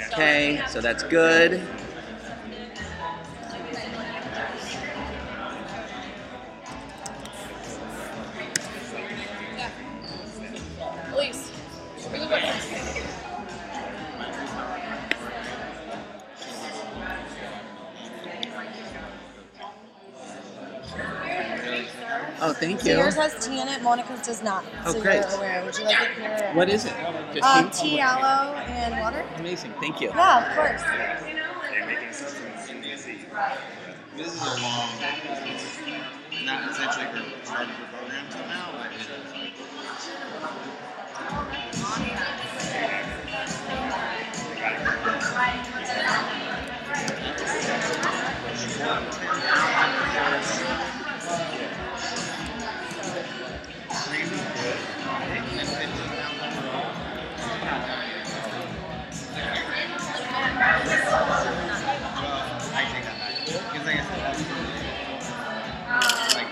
Okay, so that's good. Elise, really good. Oh, thank So you. yours has tea in it, Monica's does not. Oh, So great. you're aware. Would you like it here? What is it? Just Tea, aloe, and water? Amazing, thank you. Yeah, of course. This is a long, not essentially for starting your program somehow, but it is. I take that back. Because like I said, that's like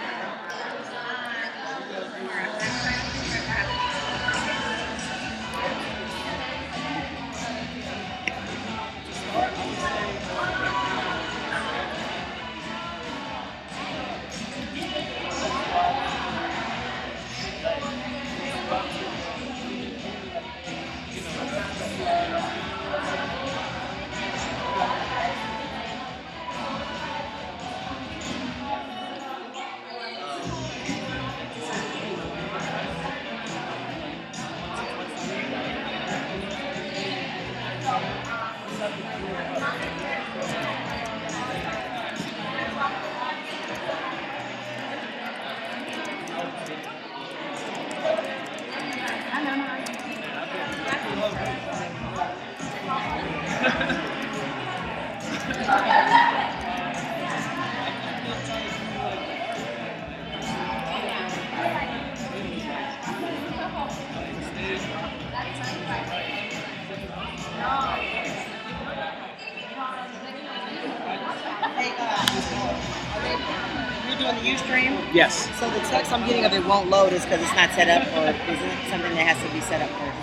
You're doing the Ustream? Yes. So the text I'm getting of it won't load is because it's not set up, or is it something that has to be set up first?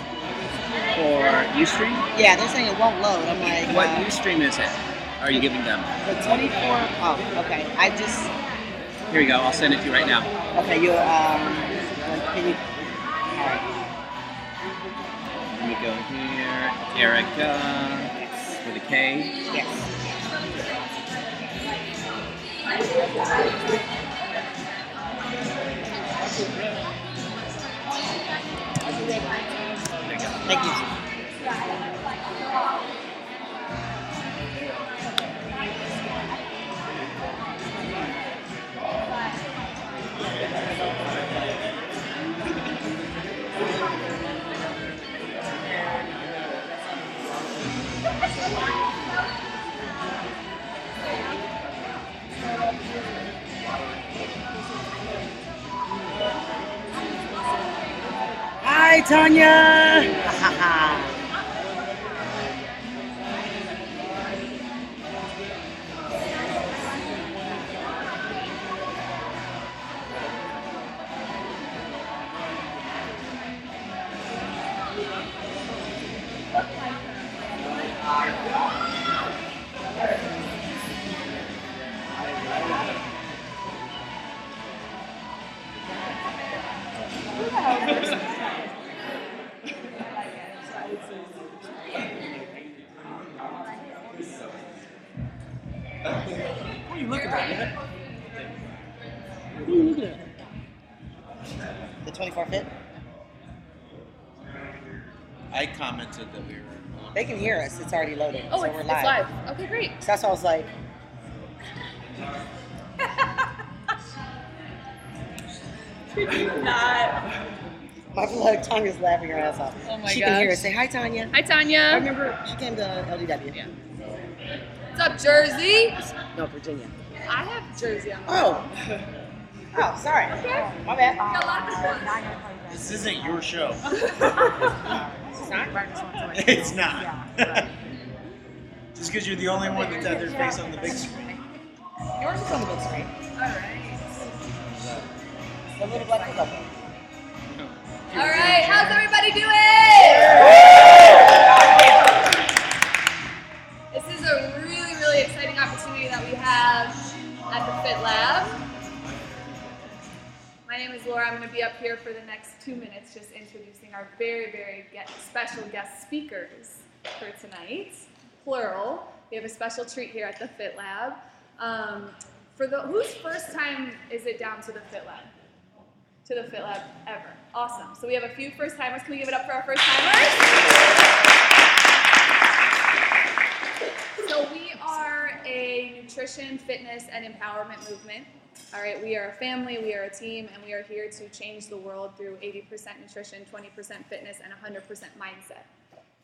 For Ustream? Yeah, they're saying it won't load. I'm like, What Ustream is it? Are you giving them? the 24. Oh, okay. I just. Here you go. I'll send it to you right now. Okay, you can you? All right. Let me go here. Erica with a K. Yes. Thank you. Hi, Tanya. What are you looking at, man? What are you looking at? The 24 fit. I commented that we were. They can hear us. It's already loaded. Oh, so it's we're live. Okay, great. So that's why I was like, Not. I feel like Tanya's laughing her ass off. Oh my She can hear gosh. us. Say hi, Tanya. Hi, I Tanya. remember she came to LDW. Yeah. What's up, Jersey? No, Virginia. I have Jersey on. Oh. Oh, sorry. Okay. My bad. Got a lot of This isn't your show. It's not? It's not. Just because you're the only one that's had their face on the big screen. Yours is on the big screen. Alright. The little black cup. Alright, how's everybody doing? name is Laura. I'm going to be up here for the next 2 minutes just introducing our very, very special guest speakers for tonight. Plural. We have a special treat here at the Fit Lab. Whose first time is it down to the Fit Lab? To the Fit Lab ever. Awesome. So we have a few first timers. Can we give it up for our first timers? So we are a nutrition, fitness, and empowerment movement. All right, we are a family, we are a team, and we are here to change the world through 80% nutrition, 20% fitness, and 100% mindset.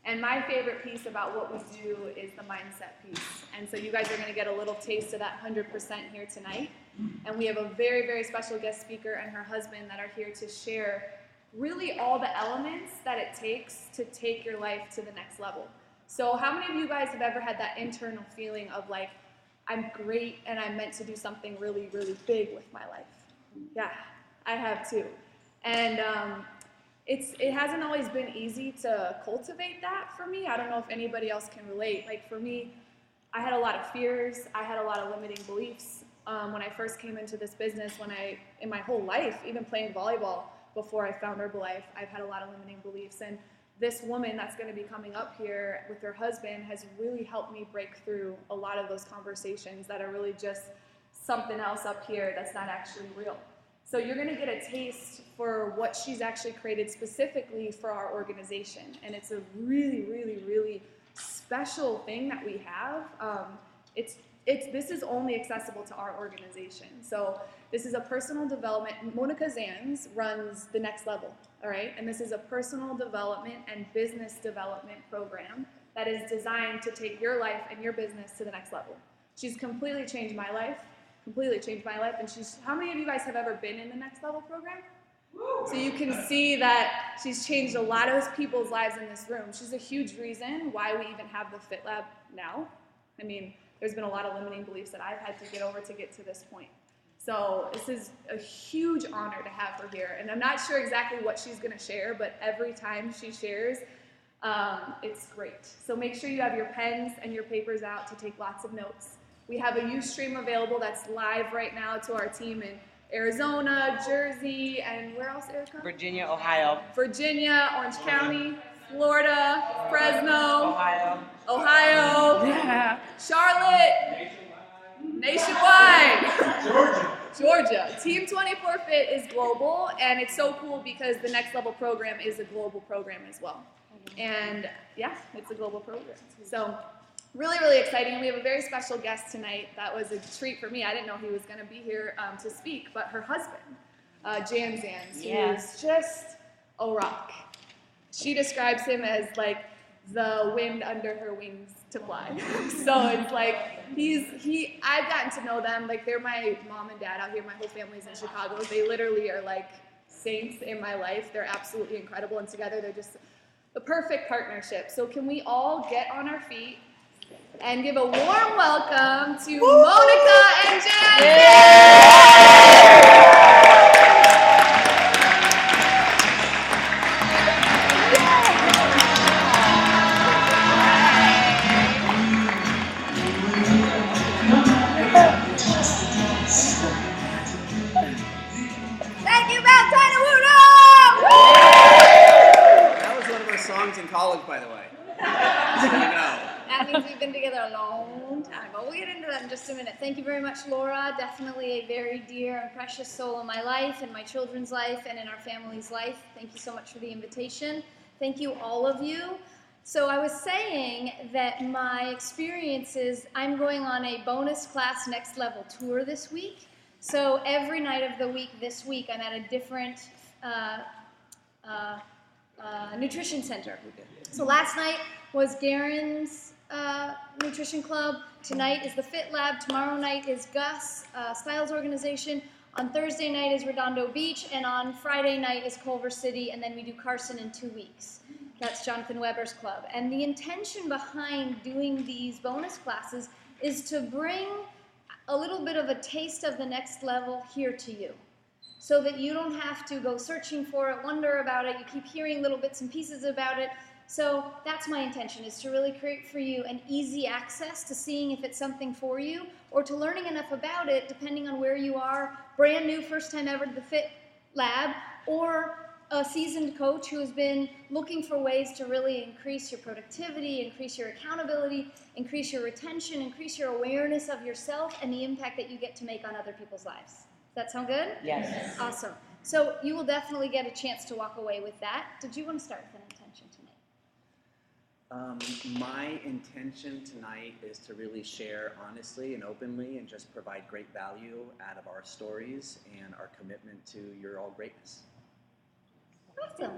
And my favorite piece about what we do is the mindset piece. And so you guys are going to get a little taste of that 100% here tonight. And we have a very, very special guest speaker and her husband that are here to share really all the elements that it takes to take your life to the next level. So how many of you guys have ever had that internal feeling of like, I'm great and I'm meant to do something really, really big with my life? Yeah, I have too. And it hasn't always been easy to cultivate that for me. I don't know if anybody else can relate. Like for me, I had a lot of fears. I had a lot of limiting beliefs. When I first came into this business, in my whole life, even playing volleyball before I found Herbalife, I've had a lot of limiting beliefs. And this woman that's going to be coming up here with her husband has really helped me break through a lot of those conversations that are really just something else up here that's not actually real. So you're going to get a taste for what she's actually created specifically for our organization. And it's a really, really, really special thing that we have. This is only accessible to our organization. So this is a personal development. Monica Zanz runs The Next Level, all right? And this is a personal development and business development program that is designed to take your life and your business to the next level. She's completely changed my life. And how many of you guys have ever been in the Next Level program? So you can see that she's changed a lot of people's lives in this room. She's a huge reason why we even have the Fit Lab now. I mean, there's been a lot of limiting beliefs that I've had to get over to get to this point. So this is a huge honor to have her here. And I'm not sure exactly what she's going to share, but every time she shares, it's great. So make sure you have your pens and your papers out to take lots of notes. We have a Ustream available that's live right now to our team in Arizona, Jersey, and where else, Erica? Virginia, Ohio. Virginia, Orange County, Florida, Fresno, Ohio. yeah. Charlotte, nationwide. Georgia. Team 24 Fit is global, and it's so cool because the Next Level program is a global program as well. And yeah, it's a global program. So really, really exciting. We have a very special guest tonight. That was a treat for me. I didn't know he was going to be here to speak, but her husband, Jan Zanz, who is just a rock. She describes him as like the wind under her wings to fly. So it's like I've gotten to know them. Like they're my mom and dad out here. My whole family's in Chicago. They literally are like saints in my life. They're absolutely incredible, and together they're just the perfect partnership. So can we all get on our feet and give a warm welcome to Monica and Jan? Thank you, Mount Tinawoodum! That was one of our songs in college, by the way. So you know. That means we've been together a long time, but we'll get into that in just a minute. Thank you very much, Laura. Definitely a very dear and precious soul in my life, in my children's life, and in our family's life. Thank you so much for the invitation. Thank you, all of you. So I was saying that my experiences, I'm going on a bonus class Next Level tour this week. So every night of the week this week, I'm at a different nutrition center. So last night was Garen's Nutrition Club. Tonight is the Fit Lab. Tomorrow night is Gus Styles Organization. On Thursday night is Redondo Beach, and on Friday night is Culver City, and then we do Carson in 2 weeks. That's Jonathan Weber's club. And the intention behind doing these bonus classes is to bring a little bit of a taste of the next level here to you, so that you don't have to go searching for it, wonder about it. You keep hearing little bits and pieces about it. So that's my intention, is to really create for you an easy access to seeing if it's something for you, or to learning enough about it, depending on where you are, brand new, first time ever to the Fit Lab, or a seasoned coach who has been looking for ways to really increase your productivity, increase your accountability, increase your retention, increase your awareness of yourself and the impact that you get to make on other people's lives. Does that sound good? Yes. Awesome. So you will definitely get a chance to walk away with that. Did you want to start with an intention tonight? My intention tonight is to really share honestly and openly and just provide great value out of our stories and our commitment to your all greatness. Awesome.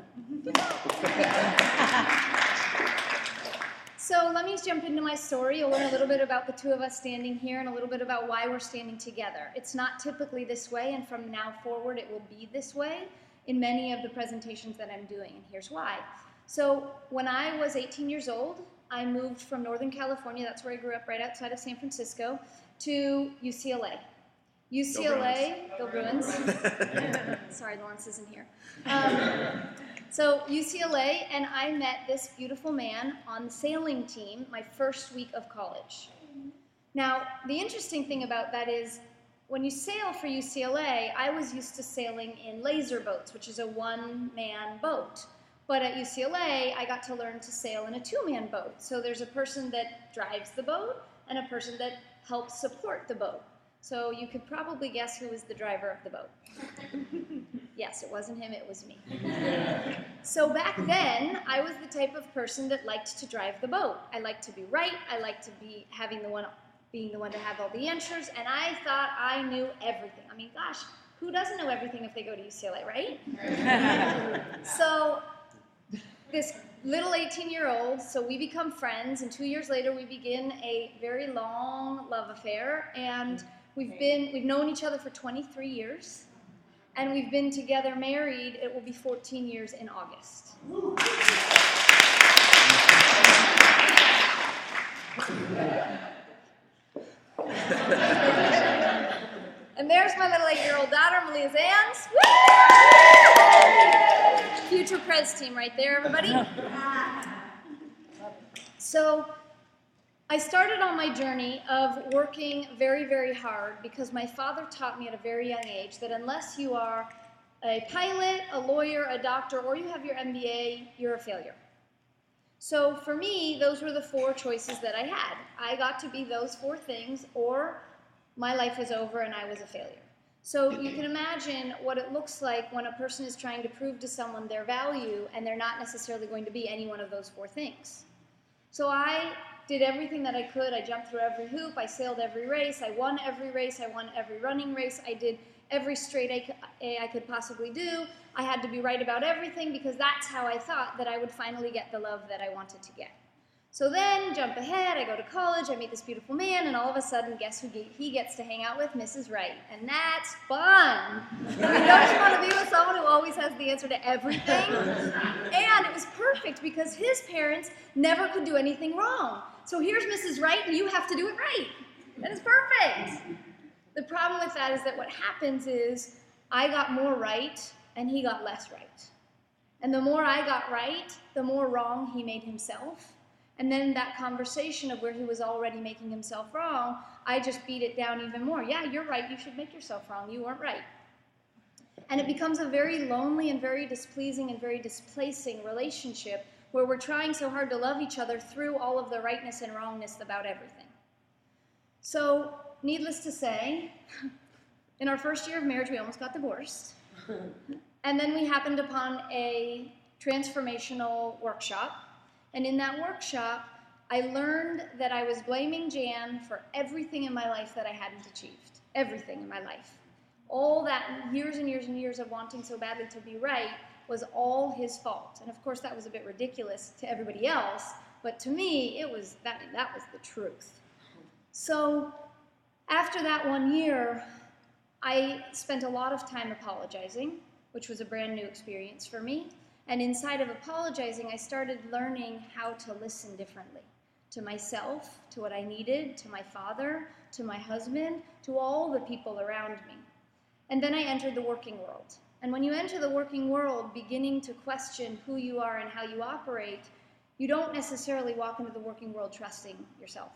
So let me jump into my story. You'll learn a little bit about the two of us standing here and a little bit about why we're standing together. It's not typically this way, and from now forward it will be this way in many of the presentations that I'm doing, and here's why. So when I was 18 years old, I moved from Northern California, that's where I grew up, right outside of San Francisco, to UCLA. UCLA, go Bruins. Sorry, Lawrence isn't here. So UCLA, and I met this beautiful man on the sailing team my first week of college. Now, the interesting thing about that is when you sail for UCLA, I was used to sailing in laser boats, which is a one-man boat. But at UCLA, I got to learn to sail in a two-man boat. So there's a person that drives the boat and a person that helps support the boat. So you could probably guess who was the driver of the boat. Yes, it wasn't him, it was me. So back then, I was the type of person that liked to drive the boat. I liked to be right, I liked to be being the one to have all the answers, and I thought I knew everything. I mean, gosh, who doesn't know everything if they go to UCLA, right? So this little 18-year-old, so we become friends, and 2 years later we begin a very long love affair, and we've known each other for 23 years, and we've been together married. It will be 14 years in August. And there's my little 8-year-old daughter, Malia Zans. Future Prez team right there, everybody. So I started on my journey of working very, very hard because my father taught me at a very young age that unless you are a pilot, a lawyer, a doctor, or you have your MBA, you're a failure. So for me, those were the 4 choices that I had. I got to be those 4 things, or my life was over and I was a failure. So you can imagine what it looks like when a person is trying to prove to someone their value and they're not necessarily going to be any one of those 4 things. So I did everything that I could. I jumped through every hoop. I sailed every race. I won every race. I won every running race. I did every straight A I could possibly do. I had to be right about everything because that's how I thought that I would finally get the love that I wanted to get. So then, jump ahead, I go to college, I meet this beautiful man, and all of a sudden, guess who he gets to hang out with? Mrs. Wright. And that's fun. And don't you want to be with someone who always has the answer to everything? And it was perfect because his parents never could do anything wrong. So here's Mrs. Wright, and you have to do it right. And it's perfect. The problem with that is that what happens is I got more right, and he got less right. And the more I got right, the more wrong he made himself. And then that conversation of where he was already making himself wrong, I just beat it down even more. Yeah, you're right. You should make yourself wrong. You weren't right. And it becomes a very lonely and very displeasing and very displacing relationship where we're trying so hard to love each other through all of the rightness and wrongness about everything. So, needless to say, in our first year of marriage, we almost got divorced. And then we happened upon a transformational workshop. And in that workshop, I learned that I was blaming Jan for everything in my life that I hadn't achieved. Everything in my life. All that years and years and years of wanting so badly to be right was all his fault. And of course, that was a bit ridiculous to everybody else, but to me, that was the truth. So after that 1 year, I spent a lot of time apologizing, which was a brand new experience for me. And inside of apologizing, I started learning how to listen differently to myself, to what I needed, to my father, to my husband, to all the people around me. And then I entered the working world. And when you enter the working world, beginning to question who you are and how you operate, you don't necessarily walk into the working world trusting yourself.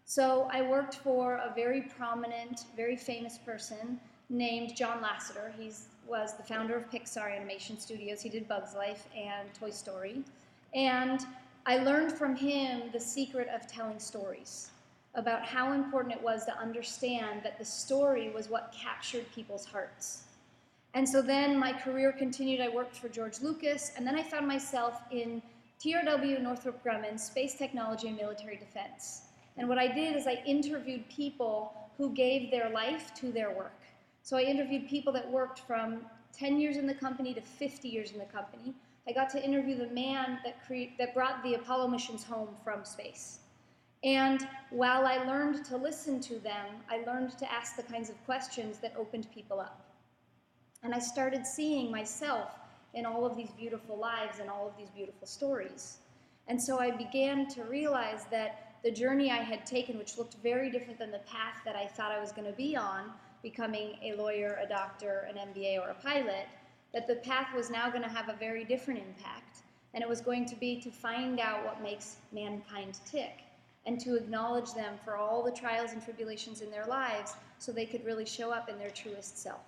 So I worked for a very prominent, very famous person named John Lasseter. He was the founder of Pixar Animation Studios. He did Bugs Life and Toy Story. And I learned from him the secret of telling stories, about how important it was to understand that the story was what captured people's hearts. And so then my career continued. I worked for George Lucas, and then I found myself in TRW Northrop Grumman, Space Technology and Military Defense. And what I did is I interviewed people who gave their life to their work. So I interviewed people that worked from 10 years in the company to 50 years in the company. I got to interview the man that brought the Apollo missions home from space. And while I learned to listen to them, I learned to ask the kinds of questions that opened people up. And I started seeing myself in all of these beautiful lives and all of these beautiful stories. And so I began to realize that the journey I had taken, which looked very different than the path that I thought I was going to be on, becoming a lawyer, a doctor, an MBA, or a pilot, that the path was now going to have a very different impact. And it was going to be to find out what makes mankind tick and to acknowledge them for all the trials and tribulations in their lives so they could really show up in their truest self.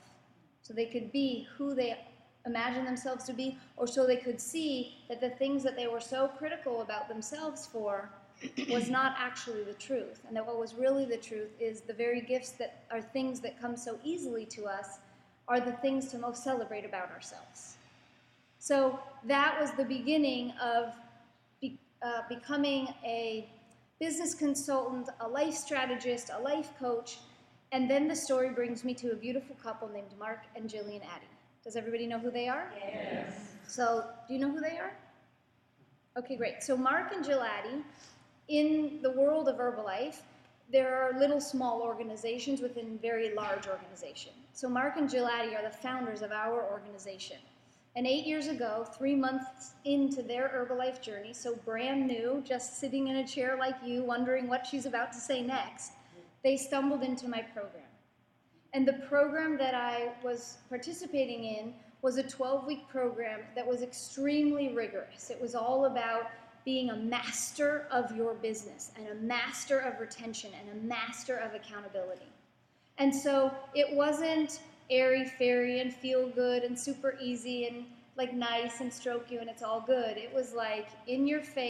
So they could be who they imagine themselves to be, or so they could see that the things that they were so critical about themselves for was not actually the truth, and that what was really the truth is the very gifts that are things that come so easily to us are the things to most celebrate about ourselves. So that was the beginning of becoming a business consultant, a life strategist, a life coach, and then the story brings me to a beautiful couple named Mark and Jillian Addy. Does everybody know who they are? Yes. So, do you know who they are? Okay, great. So Mark and Jill Addy, in the world of Herbalife, there are little small organizations within very large organizations. So Mark and Jill Addy are the founders of our organization. And 8 years ago, 3 months into their Herbalife journey, so brand new, just sitting in a chair like you, wondering what she's about to say next, they stumbled into my program. And the program that I was participating in was a 12-week program that was extremely rigorous. It was all about being a master of your business and a master of retention and a master of accountability. And so it wasn't airy-fairy and feel good and super easy and like nice and stroke you and it's all good. It was like in your face.